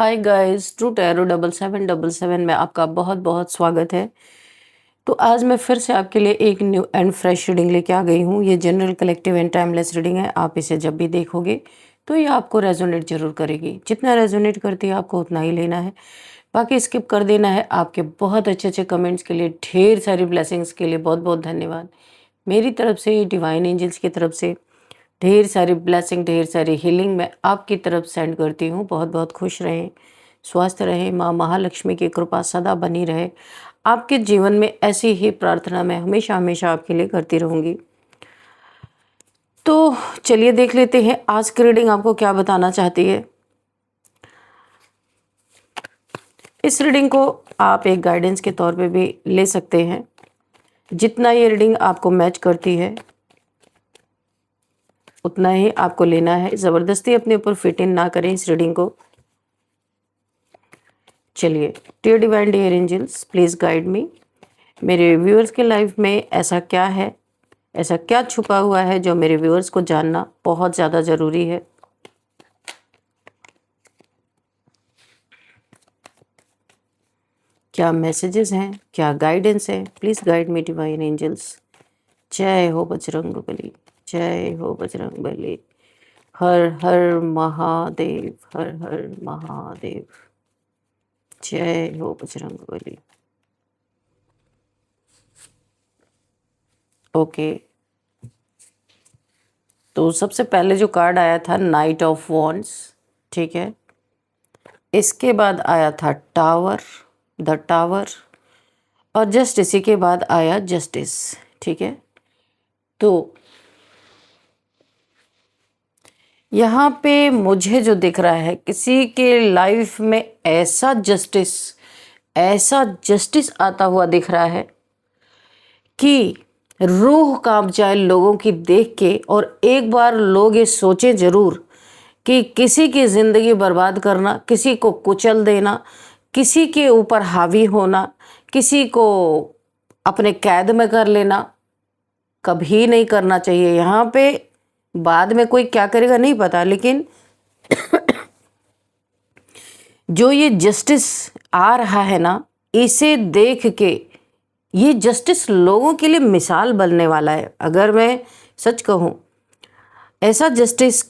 Hi guys, true tarot 7777 में आपका बहुत बहुत स्वागत है। तो आज मैं फिर से आपके लिए एक न्यू एंड फ्रेश रीडिंग लेके आ गई हूँ। ये general collective and timeless reading है। आप इसे जब भी देखोगे तो ये आपको रेजोनेट जरूर करेगी। जितना रेजोनेट करती है आपको उतना ही लेना है, बाकी स्किप कर देना है। आपके बहुत अच्छे अच्छे कमेंट्स के लिए, ढेर सारी ब्लेसिंग्स के लिए बहुत बहुत धन्यवाद। मेरी तरफ से, डिवाइन एंजल्स की तरफ से ढेर सारी ब्लेसिंग, ढेर सारी हीलिंग मैं आपकी तरफ सेंड करती हूँ। बहुत बहुत खुश रहें, स्वस्थ रहें, माँ महालक्ष्मी की कृपा सदा बनी रहे आपके जीवन में। ऐसी ही प्रार्थना मैं हमेशा हमेशा आपके लिए करती रहूँगी। तो चलिए देख लेते हैं आज की रीडिंग आपको क्या बताना चाहती है। इस रीडिंग को आप एक गाइडेंस के तौर पे भी ले सकते हैं। जितना ये रीडिंग आपको मैच करती है उतना ही आपको लेना है। ज़बरदस्ती अपने ऊपर फिट इन ना करें इस रीडिंग को। चलिए, dear divine, dear angels, please guide me. मेरे व्यूअर्स के लाइफ में ऐसा क्या है, ऐसा क्या छुपा हुआ है जो मेरे व्यूअर्स को जानना बहुत ज़्यादा ज़रूरी है। क्या मैसेजेस हैं, क्या गाइडेंस है, please guide me divine angels. जय हो बजरंगबली, जय हो बजरंगबली। हर हर महादेव, हर हर महादेव। जय हो बजरंगबली। ओके, तो सबसे पहले जो कार्ड आया था नाइट ऑफ वॉन्ड्स, ठीक है। इसके बाद आया था टावर, द टावर, और जस्ट इसी के बाद आया जस्टिस, ठीक है। तो यहाँ पे मुझे जो दिख रहा है, किसी के लाइफ में ऐसा जस्टिस आता हुआ दिख रहा है कि रूह कांप जाए लोगों की देख के। और एक बार लोग ये सोचें जरूर कि किसी की ज़िंदगी बर्बाद करना, किसी को कुचल देना, किसी के ऊपर हावी होना, किसी को अपने कैद में कर लेना कभी नहीं करना चाहिए। यहाँ पे बाद में कोई क्या करेगा नहीं पता, लेकिन जो ये जस्टिस आ रहा है ना, इसे देख के ये जस्टिस लोगों के लिए मिसाल बनने वाला है। अगर मैं सच कहूँ, ऐसा जस्टिस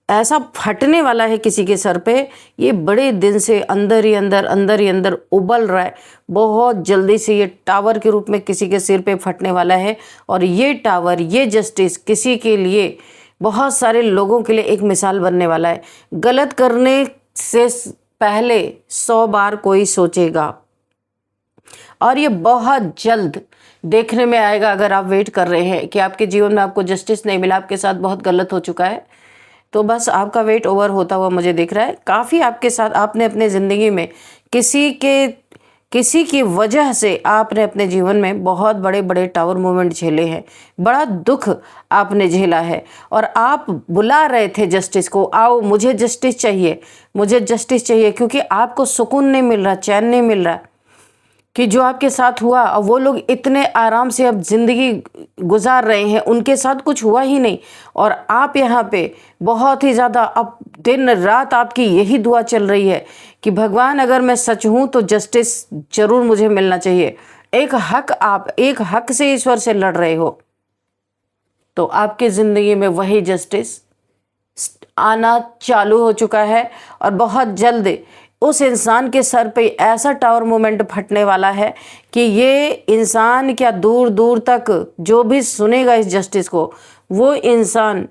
ऐसा फटने वाला है किसी के सर पे। ये बड़े दिन से अंदर ही अंदर उबल रहा है। बहुत जल्दी से ये टावर के रूप में किसी के सिर पे फटने वाला है। और ये टावर, ये जस्टिस किसी के लिए, बहुत सारे लोगों के लिए एक मिसाल बनने वाला है। गलत करने से पहले 100 बार कोई सोचेगा, और ये बहुत जल्द देखने में आएगा। अगर आप वेट कर रहे हैं कि आपके जीवन में आपको जस्टिस नहीं मिला, आपके साथ बहुत गलत हो चुका है, तो बस आपका वेट ओवर होता हुआ मुझे दिख रहा है। काफ़ी आपके साथ आपने अपने ज़िंदगी में किसी की वजह से आपने अपने जीवन में बहुत बड़े बड़े टावर मूवमेंट झेले हैं। बड़ा दुख आपने झेला है और आप बुला रहे थे जस्टिस को, आओ मुझे जस्टिस चाहिए, मुझे जस्टिस चाहिए, क्योंकि आपको सुकून नहीं मिल रहा, चैन नहीं मिल रहा कि जो आपके साथ हुआ। और वो लोग इतने आराम से अब ज़िंदगी गुजार रहे हैं, उनके साथ कुछ हुआ ही नहीं। और आप यहाँ पे बहुत ही ज़्यादा, अब दिन रात आपकी यही दुआ चल रही है कि भगवान, अगर मैं सच हूँ तो जस्टिस ज़रूर मुझे मिलना चाहिए। आप एक हक से ईश्वर से लड़ रहे हो, तो आपकी ज़िंदगी में वही जस्टिस आना चालू हो चुका है। और बहुत जल्द उस इंसान के सर पे ऐसा टावर मोमेंट फटने वाला है कि ये इंसान क्या, दूर दूर तक जो भी सुनेगा इस जस्टिस को, वो इंसान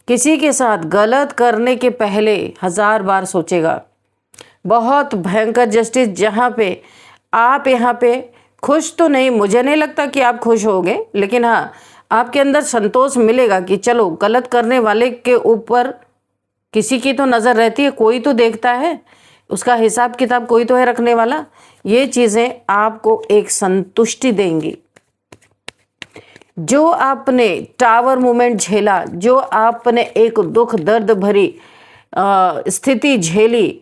किसी के साथ गलत करने के पहले 1000 बार सोचेगा। बहुत भयंकर जस्टिस, जहाँ पे आप यहाँ पे खुश तो नहीं, मुझे नहीं लगता कि आप खुश होगे, लेकिन हाँ, आपके अंदर संतोष मिलेगा कि चलो, गलत करने वाले के ऊपर किसी की तो नज़र रहती है, कोई तो देखता है, उसका हिसाब किताब कोई तो है रखने वाला। ये चीज़ें आपको एक संतुष्टि देंगी। जो आपने टावर मूवमेंट झेला, जो आपने एक दुख दर्द भरी स्थिति झेली,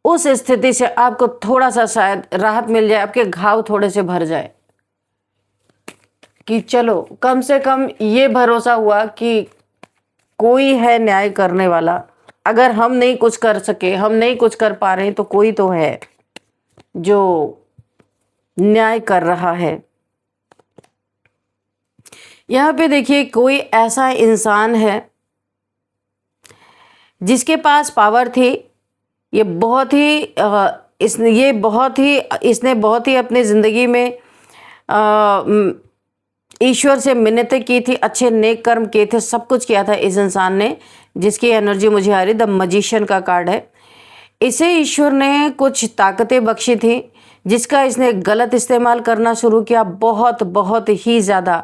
उस स्थिति से आपको थोड़ा सा शायद राहत मिल जाए, आपके घाव थोड़े से भर जाए कि चलो, कम से कम ये भरोसा हुआ कि कोई है न्याय करने वाला, अगर हम नहीं कुछ कर सके, हम नहीं कुछ कर पा रहे हैं, तो कोई तो है जो न्याय कर रहा है। यहाँ पे देखिए, कोई ऐसा इंसान है जिसके पास पावर थी। ये बहुत ही इसने बहुत ही अपनी ज़िंदगी में ईश्वर से मिन्नतें की थी, अच्छे नेक कर्म किए थे, सब कुछ किया था इस इंसान ने, जिसकी एनर्जी मुझे आ रही, द मजिशियन का कार्ड है। इसे ईश्वर ने कुछ ताकतें बख्शी थी, जिसका इसने गलत इस्तेमाल करना शुरू किया। बहुत बहुत ही ज़्यादा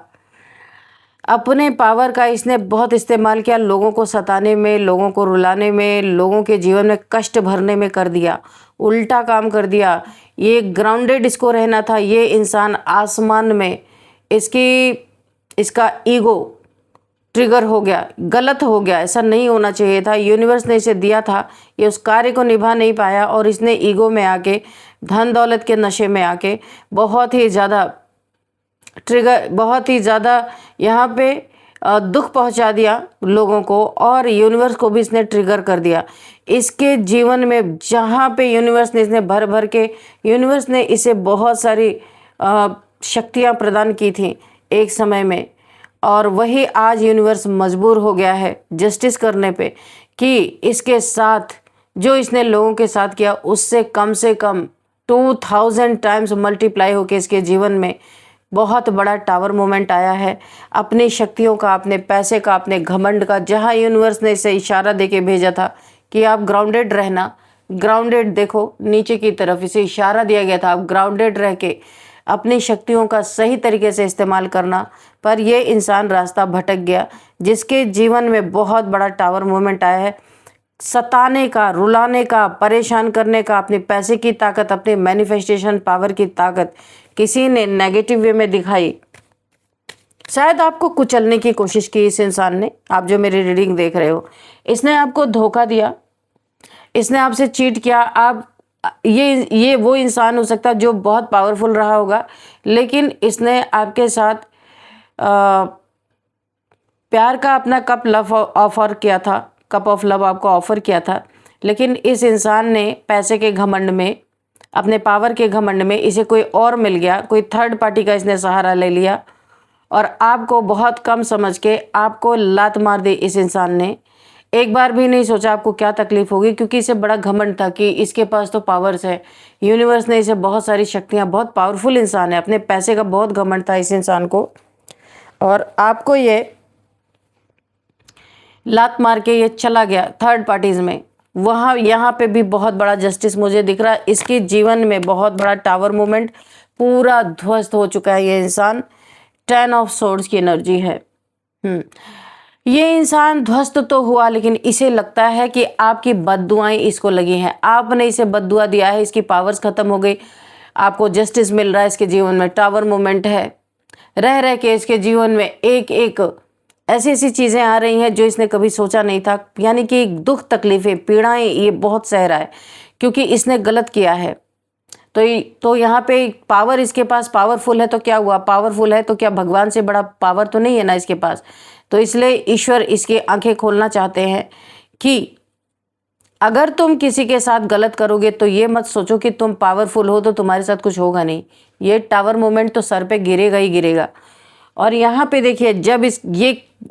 अपने पावर का इसने बहुत इस्तेमाल किया, लोगों को सताने में, लोगों को रुलाने में, लोगों के जीवन में कष्ट भरने में कर दिया, उल्टा काम कर दिया। ये ग्राउंडेड इसको रहना था। ये इंसान आसमान में इसका ईगो ट्रिगर हो गया, गलत हो गया, ऐसा नहीं होना चाहिए था। यूनिवर्स ने इसे दिया था, ये उस कार्य को निभा नहीं पाया और इसने ईगो में आके, धन दौलत के नशे में आके बहुत ही ज़्यादा यहाँ पे दुख पहुँचा दिया लोगों को, और यूनिवर्स को भी इसने ट्रिगर कर दिया। इसके जीवन में जहाँ पे यूनिवर्स ने इसने भर भर के, यूनिवर्स ने इसे बहुत सारी शक्तियाँ प्रदान की थी एक समय में, और वही आज यूनिवर्स मजबूर हो गया है जस्टिस करने पे कि इसके साथ जो इसने लोगों के साथ किया उससे कम से कम 2000 टाइम्स मल्टीप्लाई होके इसके जीवन में बहुत बड़ा टावर मोमेंट आया है। अपनी शक्तियों का, अपने पैसे का, अपने घमंड का, जहाँ यूनिवर्स ने इसे इशारा देके भेजा था कि आप ग्राउंडेड रहना, ग्राउंडेड, देखो नीचे की तरफ इसे इशारा दिया गया था, आप ग्राउंडेड रह के अपनी शक्तियों का सही तरीके से इस्तेमाल करना, पर ये इंसान रास्ता भटक गया, जिसके जीवन में बहुत बड़ा टावर मोमेंट आया है। सताने का, रुलाने का, परेशान करने का, अपने पैसे की ताकत, अपने मैनिफेस्टेशन पावर की ताकत किसी ने नेगेटिव वे में दिखाई। शायद आपको कुचलने की कोशिश की इस इंसान ने। आप जो मेरी रीडिंग देख रहे हो, इसने आपको धोखा दिया, इसने आपसे चीट किया। आप ये वो इंसान हो सकता है जो बहुत पावरफुल रहा होगा, लेकिन इसने आपके साथ प्यार का अपना कप लव ऑफर किया था, कप ऑफ लव आपको ऑफर किया था, लेकिन इस इंसान ने पैसे के घमंड में, अपने पावर के घमंड में इसे कोई और मिल गया, कोई थर्ड पार्टी का इसने सहारा ले लिया और आपको बहुत कम समझ के आपको लात मार दी इस इंसान ने। एक बार भी नहीं सोचा आपको क्या तकलीफ होगी, क्योंकि इसे बड़ा घमंड था कि इसके पास तो पावर्स है, यूनिवर्स ने इसे बहुत सारी शक्तियाँ, बहुत पावरफुल इंसान है, अपने पैसे का बहुत घमंड था इस इंसान को, और आपको ये लात मार के ये चला गया थर्ड पार्टीज में। वहाँ यहाँ पे भी बहुत बड़ा जस्टिस मुझे दिख रहा है। इसके जीवन में बहुत बड़ा टावर मूवमेंट, पूरा ध्वस्त हो चुका है ये इंसान। 10 ऑफ सोर्ड्स की एनर्जी है। ये इंसान ध्वस्त तो हुआ, लेकिन इसे लगता है कि आपकी बद्दुआएं इसको लगी हैं, आपने इसे बद्दुआ दिया है, इसकी पावर्स खत्म हो गई, आपको जस्टिस मिल रहा है। इसके जीवन में टावर मूवमेंट है, रह रह के इसके जीवन में एक एक ऐसी ऐसी चीज़ें आ रही हैं जो इसने कभी सोचा नहीं था। यानी कि दुख, तकलीफ़ें, पीड़ाएं ये बहुत सह रहा है, क्योंकि इसने गलत किया है। तो यहाँ पे पावर इसके पास पावरफुल है, तो क्या हुआ, पावरफुल है तो क्या भगवान से बड़ा पावर तो नहीं है ना इसके पास। तो इसलिए ईश्वर इसकी आंखें खोलना चाहते हैं कि अगर तुम किसी के साथ गलत करोगे तो ये मत सोचो कि तुम पावरफुल हो तो तुम्हारे साथ कुछ होगा नहीं। ये टावर मोमेंट तो सर पे गिरेगा ही गिरेगा। और यहाँ पे देखिए, जब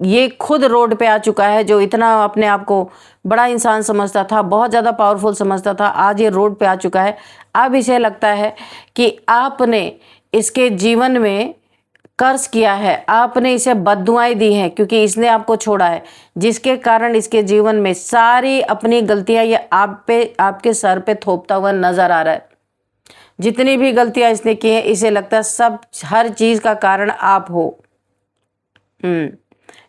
ये खुद रोड पे आ चुका है, जो इतना अपने आप को बड़ा इंसान समझता था, बहुत ज़्यादा पावरफुल समझता था, आज ये रोड पे आ चुका है। अब इसे लगता है कि आपने इसके जीवन में कर्ज किया है, आपने इसे बद्दुआएं दी हैं, क्योंकि इसने आपको छोड़ा है, जिसके कारण इसके जीवन में सारी अपनी गलतियां ये आपके सर पे थोपता हुआ नजर आ रहा है। जितनी भी गलतियां इसने की हैं, इसे लगता है सब, हर चीज़ का कारण आप हो।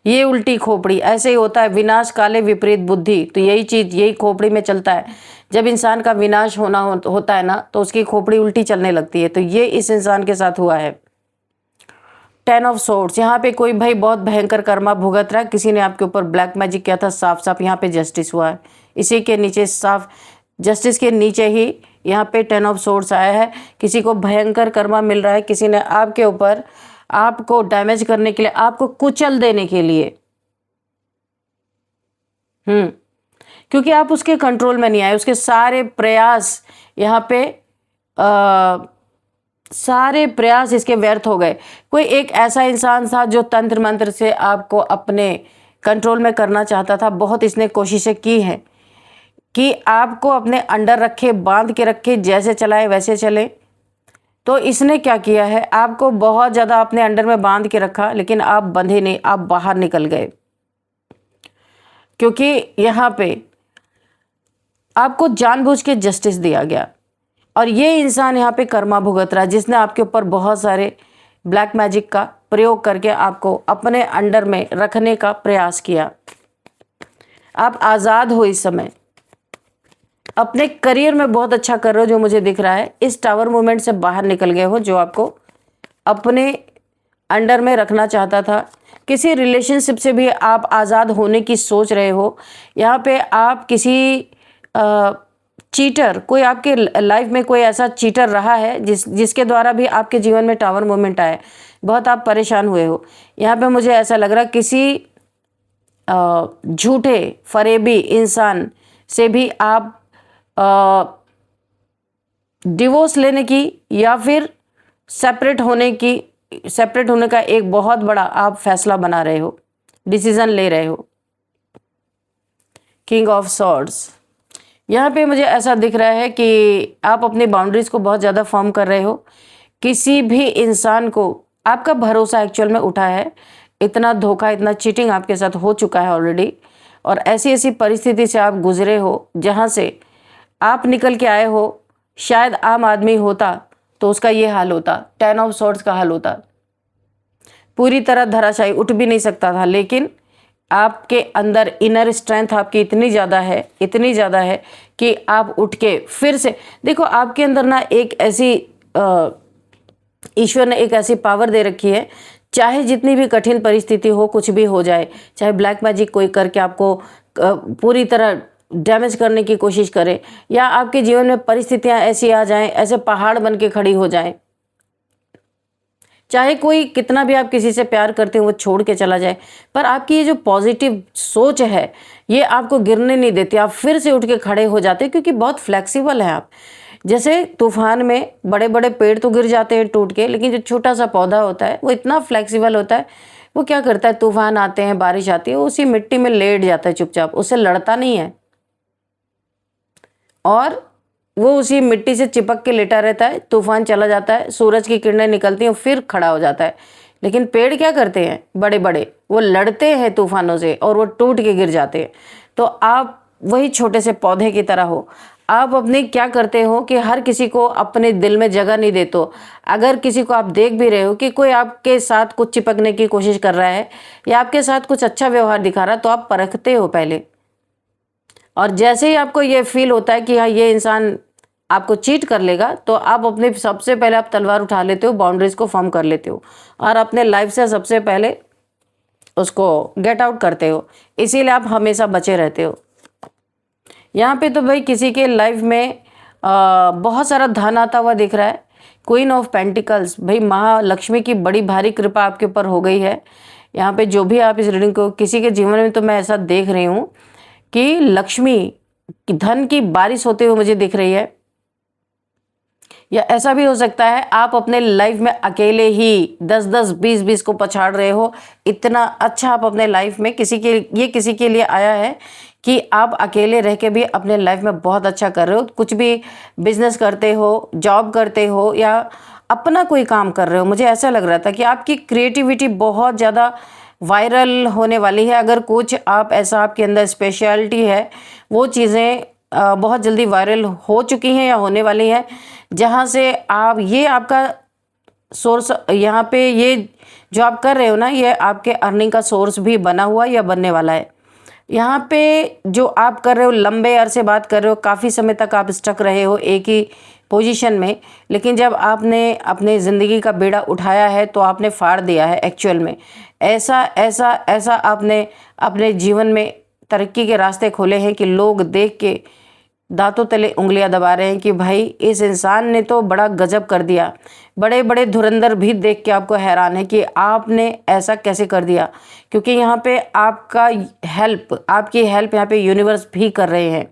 ये उल्टी खोपड़ी, ऐसे ही होता है, विनाश काले विपरीत बुद्धि। तो यही चीज़, यही खोपड़ी में चलता है। जब इंसान का विनाश होता है ना, तो उसकी खोपड़ी उल्टी चलने लगती है। तो ये इस इंसान के साथ हुआ है। 10 ऑफ सोर्ड्स, यहाँ पे कोई भाई बहुत भयंकर कर्मा भुगत रहा है, किसी ने आपके ऊपर ब्लैक मैजिक किया था, साफ साफ यहाँ पे जस्टिस हुआ है। इसी के नीचे साफ जस्टिस के नीचे ही यहाँ पे 10 ऑफ सोर्ड्स आया है। किसी को भयंकर कर्मा मिल रहा है, किसी ने आपके ऊपर, आपको डैमेज करने के लिए, आपको कुचल देने के लिए, क्योंकि आप उसके कंट्रोल में नहीं आए। उसके सारे प्रयास यहाँ पे सारे प्रयास इसके व्यर्थ हो गए। कोई एक ऐसा इंसान था जो तंत्र मंत्र से आपको अपने कंट्रोल में करना चाहता था। बहुत इसने कोशिशें की हैं कि आपको अपने अंडर रखे, बांध के रखे, जैसे चलाए वैसे चले। तो इसने क्या किया है, आपको बहुत ज़्यादा अपने अंडर में बांध के रखा, लेकिन आप बंधे नहीं, आप बाहर निकल गए। क्योंकि यहाँ पे आपको जानबूझ के जस्टिस दिया गया और ये इंसान यहाँ पे कर्मा भुगत रहा है, जिसने आपके ऊपर बहुत सारे ब्लैक मैजिक का प्रयोग करके आपको अपने अंडर में रखने का प्रयास किया। आप आज़ाद हो इस समय, अपने करियर में बहुत अच्छा कर रहे हो जो मुझे दिख रहा है। इस टावर मूवमेंट से बाहर निकल गए हो जो आपको अपने अंडर में रखना चाहता था। किसी रिलेशनशिप से भी आप आज़ाद होने की सोच रहे हो। यहाँ पे आप किसी चीटर, कोई आपके लाइफ में कोई ऐसा चीटर रहा है जिसके द्वारा भी आपके जीवन में टावर मूवमेंट आया, बहुत आप परेशान हुए हो। यहाँ पे मुझे ऐसा लग रहा है किसी झूठे फरेबी इंसान से भी आप डिवोर्स लेने की या फिर सेपरेट होने का एक बहुत बड़ा आप फैसला बना रहे हो, डिसीजन ले रहे हो। किंग ऑफ सॉर्ड्स, यहाँ पे मुझे ऐसा दिख रहा है कि आप अपनी बाउंड्रीज को बहुत ज़्यादा फॉर्म कर रहे हो। किसी भी इंसान को आपका भरोसा एक्चुअल में उठा है। इतना धोखा, इतना चीटिंग आपके साथ हो चुका है ऑलरेडी, और ऐसी ऐसी परिस्थिति से आप गुजरे हो जहाँ से आप निकल के आए हो। शायद आम आदमी होता तो उसका ये हाल होता, 10 ऑफ सॉर्ड्स का हाल होता, पूरी तरह धराशायी, उठ भी नहीं सकता था। लेकिन आपके अंदर इनर स्ट्रेंथ आपकी इतनी ज़्यादा है कि आप उठ के फिर से देखो। आपके अंदर ना एक ऐसी ईश्वर ने एक ऐसी पावर दे रखी है, चाहे जितनी भी कठिन परिस्थिति हो, कुछ भी हो जाए, चाहे ब्लैक मैजिक कोई करके आपको पूरी तरह डैमेज करने की कोशिश करे, या आपके जीवन में परिस्थितियां ऐसी आ जाएं, ऐसे पहाड़ बन के खड़ी हो जाएं, चाहे कोई कितना भी आप किसी से प्यार करते हो वो छोड़ के चला जाए, पर आपकी ये जो पॉजिटिव सोच है ये आपको गिरने नहीं देती। आप फिर से उठ के खड़े हो जाते, क्योंकि बहुत फ्लेक्सिबल है आप। जैसे तूफान में बड़े बड़े पेड़ तो गिर जाते हैं टूट के, लेकिन जो छोटा सा पौधा होता है वो इतना फ्लेक्सिबल होता है, वो क्या करता है, तूफान आते हैं, बारिश आती है, वो उसी मिट्टी में लेट जाता है चुपचाप, उससे लड़ता नहीं है और वो उसी मिट्टी से चिपक के लेटा रहता है। तूफान चला जाता है, सूरज की किरणें निकलती हैं, फिर खड़ा हो जाता है। लेकिन पेड़ क्या करते हैं, बड़े बड़े, वो लड़ते हैं तूफानों से और वो टूट के गिर जाते हैं। तो आप वही छोटे से पौधे की तरह हो। आप अपने क्या करते हो कि हर किसी को अपने दिल में जगह नहीं देते हो। अगर किसी को आप देख भी रहे हो कि कोई आपके साथ कुछ चिपकने की कोशिश कर रहा है या आपके साथ कुछ अच्छा व्यवहार दिखा रहा है, तो आप परखते हो पहले, और जैसे ही आपको ये फील होता है कि हाँ ये इंसान आपको चीट कर लेगा, तो आप अपने सबसे पहले आप तलवार उठा लेते हो, बाउंड्रीज को फॉर्म कर लेते हो और अपने लाइफ से सबसे पहले उसको गेट आउट करते हो। इसीलिए आप हमेशा बचे रहते हो। यहाँ पे तो भाई किसी के लाइफ में बहुत सारा धन आता हुआ दिख रहा है। क्वीन ऑफ पेंटिकल्स, भाई महालक्ष्मी की बड़ी भारी कृपा आपके ऊपर हो गई है। यहाँ पे जो भी आप इस रीडिंग को, किसी के जीवन में तो मैं ऐसा देख रही हूँ कि लक्ष्मी धन की बारिश होते हुए मुझे दिख रही है। या ऐसा भी हो सकता है आप अपने लाइफ में अकेले ही 10-10, 20-20 को पछाड़ रहे हो। इतना अच्छा आप अपने लाइफ में किसी के लिए आया है कि आप अकेले रह के भी अपने लाइफ में बहुत अच्छा कर रहे हो। कुछ भी बिजनेस करते हो, जॉब करते हो या अपना कोई काम कर रहे हो, मुझे ऐसा लग रहा था कि आपकी क्रिएटिविटी बहुत ज़्यादा वायरल होने वाली है। अगर कुछ आप ऐसा आपके अंदर स्पेशलिटी है, वो चीज़ें बहुत जल्दी वायरल हो चुकी हैं या होने वाली हैं, जहाँ से आप ये आपका सोर्स, यहाँ पे ये जो आप कर रहे हो ना, ये आपके अर्निंग का सोर्स भी बना हुआ या बनने वाला है। यहाँ पे जो आप कर रहे हो, लंबे अरसे बात कर रहे हो, काफ़ी समय तक आप स्टक रहे हो एक ही पोजीशन में, लेकिन जब आपने अपने ज़िंदगी का बेड़ा उठाया है तो आपने फाड़ दिया है एक्चुअल में। ऐसा आपने अपने जीवन में तरक्की के रास्ते खोले हैं कि लोग देख के दांतों तले उंगलियां दबा रहे हैं कि भाई इस इंसान ने तो बड़ा गजब कर दिया। बड़े बड़े धुरंधर भी देख के आपको हैरान है कि आपने ऐसा कैसे कर दिया, क्योंकि यहाँ पे आपकी हेल्प यहाँ पे यूनिवर्स भी कर रहे हैं।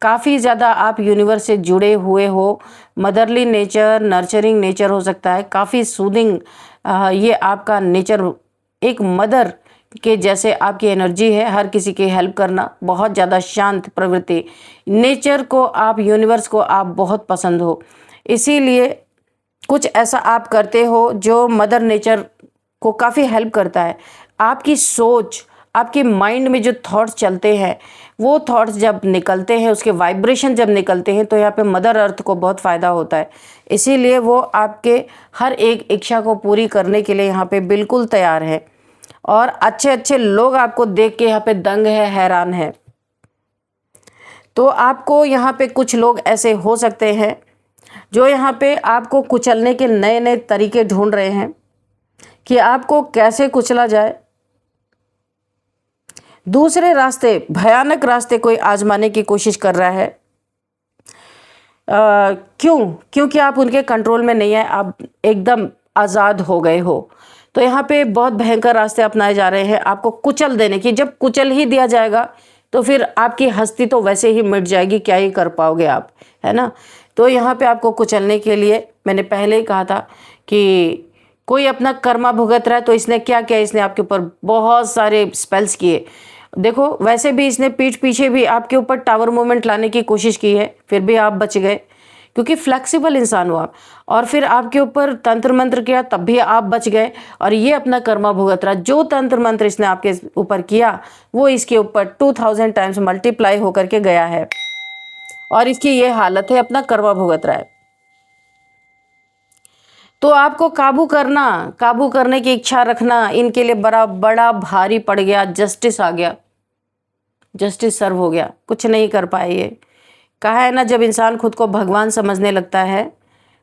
काफ़ी ज़्यादा आप यूनिवर्स से जुड़े हुए हो, मदरली नेचर, नर्चरिंग नेचर हो सकता है, काफ़ी सूदिंग ये आपका नेचर, एक मदर के जैसे आपकी एनर्जी है, हर किसी की हेल्प करना, बहुत ज़्यादा शांत प्रवृत्ति। नेचर को आप, यूनिवर्स को आप बहुत पसंद हो, इसीलिए कुछ ऐसा आप करते हो जो मदर नेचर को काफ़ी हेल्प करता है। आपकी सोच, आपके माइंड में जो थॉट्स चलते हैं, वो थॉट्स जब निकलते हैं, उसके वाइब्रेशन जब निकलते हैं, तो यहाँ पे मदर अर्थ को बहुत फ़ायदा होता है। इसीलिए वो आपके हर एक इच्छा को पूरी करने के लिए यहाँ पे बिल्कुल तैयार है, और अच्छे अच्छे लोग आपको देख के यहाँ पे दंग है, हैरान है। तो आपको यहाँ पे कुछ लोग ऐसे हो सकते हैं जो यहाँ पे आपको कुचलने के नए नए तरीके ढूंढ रहे हैं कि आपको कैसे कुचला जाए। दूसरे रास्ते, भयानक रास्ते कोई आजमाने की कोशिश कर रहा है। क्योंकि आप उनके कंट्रोल में नहीं है, आप एकदम आज़ाद हो गए हो। तो यहाँ पे बहुत भयंकर रास्ते अपनाए जा रहे हैं आपको कुचल देने की। जब कुचल ही दिया जाएगा तो फिर आपकी हस्ती तो वैसे ही मिट जाएगी, क्या ही कर पाओगे आप, है ना। तो यहाँ पे आपको कुचलने के लिए मैंने पहले ही कहा था कि कोई अपना कर्मा भुगत रहा है, तो इसने क्या किया, इसने आपके ऊपर बहुत सारे स्पेल्स किए। देखो, वैसे भी इसने पीठ पीछे भी आपके ऊपर टावर मूवमेंट लाने की कोशिश की है, फिर भी आप बच गए क्योंकि फ्लेक्सिबल इंसान हो आप। और फिर आपके ऊपर तंत्र मंत्र किया, तब भी आप बच गए। और ये अपना कर्मा भुगत रहा, जो तंत्र मंत्र इसने आपके ऊपर किया वो इसके ऊपर 2000 टाइम्स मल्टीप्लाई होकर के गया है, और इसकी ये हालत है, अपना कर्मा भुगत रहा है। तो आपको काबू करने की इच्छा रखना इनके लिए बड़ा भारी पड़ गया। जस्टिस आ गया, जस्टिस सर्व हो गया, कुछ नहीं कर पाए। ये कहा है ना, जब इंसान खुद को भगवान समझने लगता है,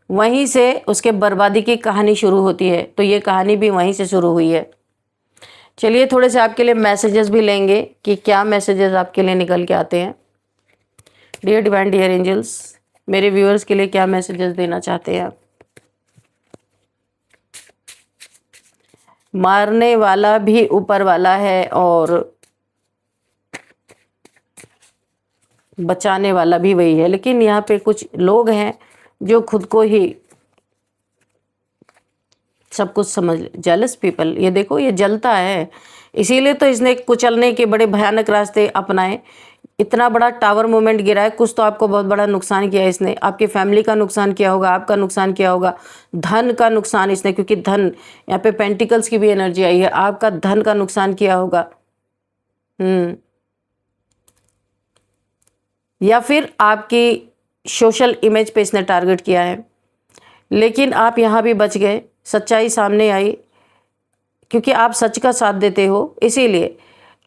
वहीं से उसके बर्बादी की कहानी शुरू होती है। तो ये कहानी भी वहीं से शुरू हुई है। चलिए थोड़े से आपके लिए मैसेजेस भी लेंगे कि क्या मैसेजेस आपके लिए निकल के आते हैं। डियर डिवाइन, डियर एंजल्स, मेरे व्यूअर्स के लिए क्या मैसेजेस देना चाहते हैं आप। मारने वाला भी ऊपर वाला है और बचाने वाला भी वही है, लेकिन यहाँ पे कुछ लोग हैं जो खुद को ही सब कुछ समझ, जेलस पीपल। ये देखो, ये जलता है, इसीलिए तो इसने कुचलने के बड़े भयानक रास्ते अपनाए। इतना बड़ा टावर मूवमेंट गिरा है, कुछ तो आपको बहुत बड़ा नुकसान किया है इसने। आपकी फैमिली का नुकसान किया होगा, आपका नुकसान किया होगा, धन का नुकसान इसने, क्योंकि धन, यहाँ पे पेंटिकल्स की भी एनर्जी आई है, आपका धन का नुकसान किया होगा। या फिर आपकी सोशल इमेज पे इसने टारगेट किया है, लेकिन आप यहाँ भी बच गए। सच्चाई सामने आई, क्योंकि आप सच का साथ देते हो, इसीलिए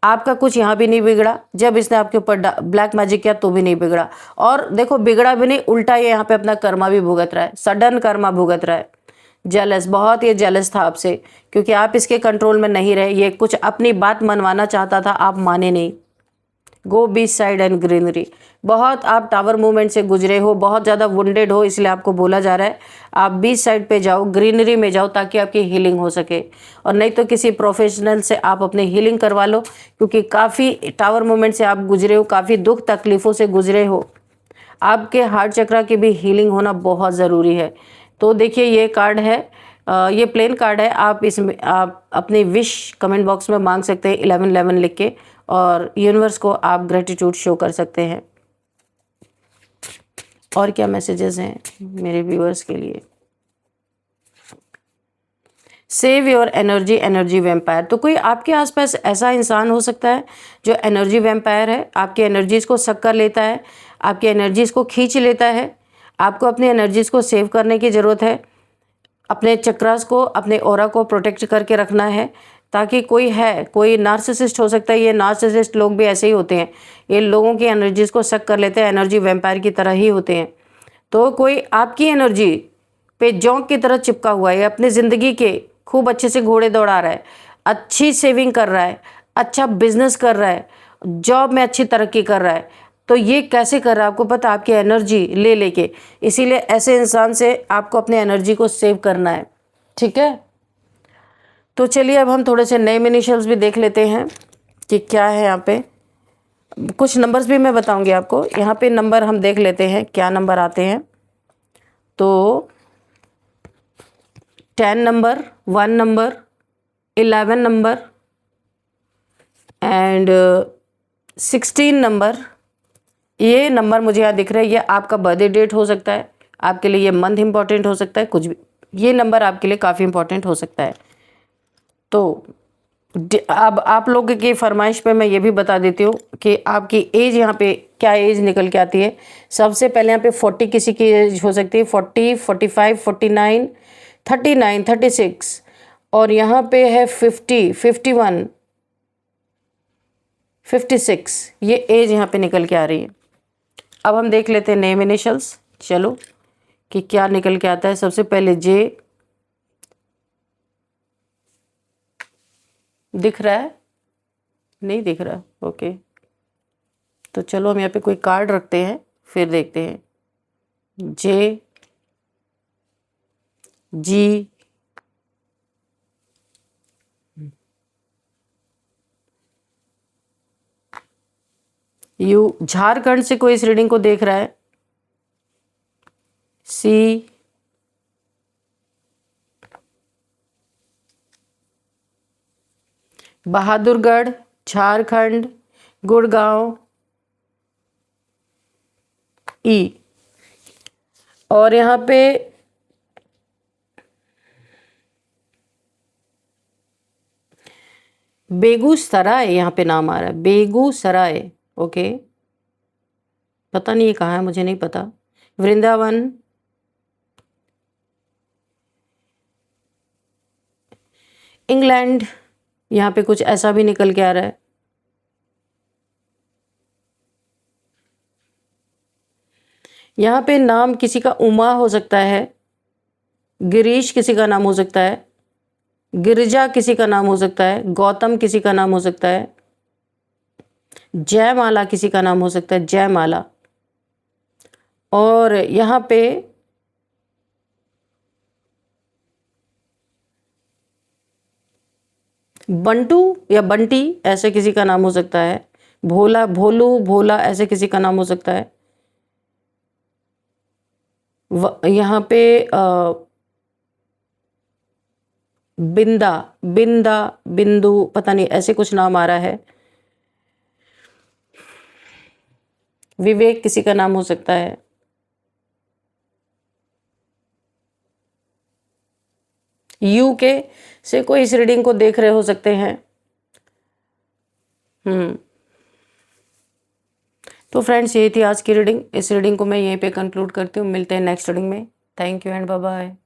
आपका कुछ यहाँ भी नहीं बिगड़ा। जब इसने आपके ऊपर ब्लैक मैजिक किया तो भी नहीं बिगड़ा। और देखो, बिगड़ा भी नहीं, उल्टा ये यहाँ पे अपना कर्मा भी भुगत रहा है, सडन कर्मा भुगत रहा है। जेलस, बहुत ये जेलस था आपसे, क्योंकि आप इसके कंट्रोल में नहीं रहे। ये कुछ अपनी बात मनवाना चाहता था, आप माने नहीं। गो बीच साइड एंड ग्रीनरी। बहुत आप टावर मूवमेंट से गुजरे हो, बहुत ज़्यादा वुंडेड हो, इसलिए आपको बोला जा रहा है आप बीच साइड पे जाओ, ग्रीनरी में जाओ, ताकि आपकी हीलिंग हो सके। और नहीं तो किसी प्रोफेशनल से आप अपने हीलिंग करवा लो, क्योंकि काफ़ी टावर मूवमेंट से आप गुजरे हो, काफ़ी दुख तकलीफ़ों से गुजरे हो। आपके हार्ट चक्रा की भी हीलिंग होना बहुत ज़रूरी है। तो देखिए, ये कार्ड है, ये प्लेन कार्ड है। आप इसमें आप अपनी विश कमेंट बॉक्स में मांग सकते हैं 1111 लिख के, और यूनिवर्स को आप ग्रेटिट्यूड शो कर सकते हैं। और क्या मैसेजेस हैं मेरे व्यूअर्स के लिए। Save your energy, energy vampire. तो कोई आपके आसपास ऐसा इंसान हो सकता है जो एनर्जी वैम्पायर है, आपकी एनर्जीज को सक कर लेता है, आपकी एनर्जीज को खींच लेता है। आपको अपनी एनर्जीज को सेव करने की ज़रूरत है, अपने चक्रास को, अपने ऑरा को प्रोटेक्ट करके रखना है, ताकि कोई नार्सिसिस्ट हो सकता है। ये नार्सिसिस्ट लोग भी ऐसे ही होते हैं, ये लोगों की एनर्जीज को सक कर लेते हैं, एनर्जी वैम्पायर की तरह ही होते हैं। तो कोई आपकी एनर्जी पे जोंक की तरह चिपका हुआ है, अपनी ज़िंदगी के खूब अच्छे से घोड़े दौड़ा रहा है, अच्छी सेविंग कर रहा है, अच्छा बिजनेस कर रहा है, जॉब में अच्छी तरक्की कर रहा है, तो ये कैसे कर रहा है आपको पता, आपकी एनर्जी ले लेके। इसीलिए ऐसे इंसान से आपको अपने एनर्जी को सेव करना है, ठीक है। तो चलिए अब हम थोड़े से नेम इनिशियल्स भी देख लेते हैं कि क्या है यहाँ पे। कुछ नंबर्स भी मैं बताऊंगी आपको। यहाँ पे नंबर हम देख लेते हैं क्या नंबर आते हैं। तो 10 number, 1 number, 11 number and 16 number. ये नंबर मुझे यहाँ दिख रहा है, ये आपका बर्थडे डेट हो सकता है, आपके लिए ये मंथ इंपॉर्टेंट हो सकता है, कुछ भी। ये नंबर आपके लिए काफ़ी इंपॉर्टेंट हो सकता है। तो अब आप लोगों की फरमाइश पे मैं ये भी बता देती हूँ कि आपकी एज यहाँ पे क्या एज निकल के आती है। सबसे पहले यहाँ पे 40 किसी की एज हो सकती है, 40, 45, 49, 39, 36 और यहाँ पे है 50, 51, 56। ये एज यहाँ पे निकल के आ रही है। अब हम देख लेते हैं नेम इनिशियल्स, चलो कि क्या निकल के आता है। सबसे पहले जे दिख रहा है, नहीं दिख रहा, ओके। तो चलो हम यहाँ पे कोई कार्ड रखते हैं फिर देखते हैं। जे, जी, यू, झारखंड से कोई इस रीडिंग को देख रहा है। सी, बहादुरगढ़, झारखंड, गुड़गांव, ई। और यहाँ पे बेगूसराय यहाँ पे नाम आ रहा है, बेगूसराय, ओके। पता नहीं ये कहाँ है, मुझे नहीं पता। वृंदावन, इंग्लैंड, यहाँ पे कुछ ऐसा भी निकल के आ रहा है। यहाँ पे नाम किसी का उमा हो सकता है, गिरीश किसी का नाम हो सकता है, गिरिजा किसी का नाम हो सकता है, गौतम किसी का नाम हो सकता है, जयमाला किसी का नाम हो सकता है, जयमाला। और यहाँ पे बंटू या बंटी ऐसे किसी का नाम हो सकता है, भोला, भोलू, भोला ऐसे किसी का नाम हो सकता है। यहाँ पे बिंदा, बिंदा, बिंदु, पता नहीं ऐसे कुछ नाम आ रहा है। विवेक किसी का नाम हो सकता है। यूके से कोई इस रीडिंग को देख रहे हो सकते हैं। तो फ्रेंड्स यही थी आज की रीडिंग। इस रीडिंग को मैं यहीं पे कंक्लूड करती हूँ। मिलते हैं नेक्स्ट रीडिंग में। Thank you and bye bye.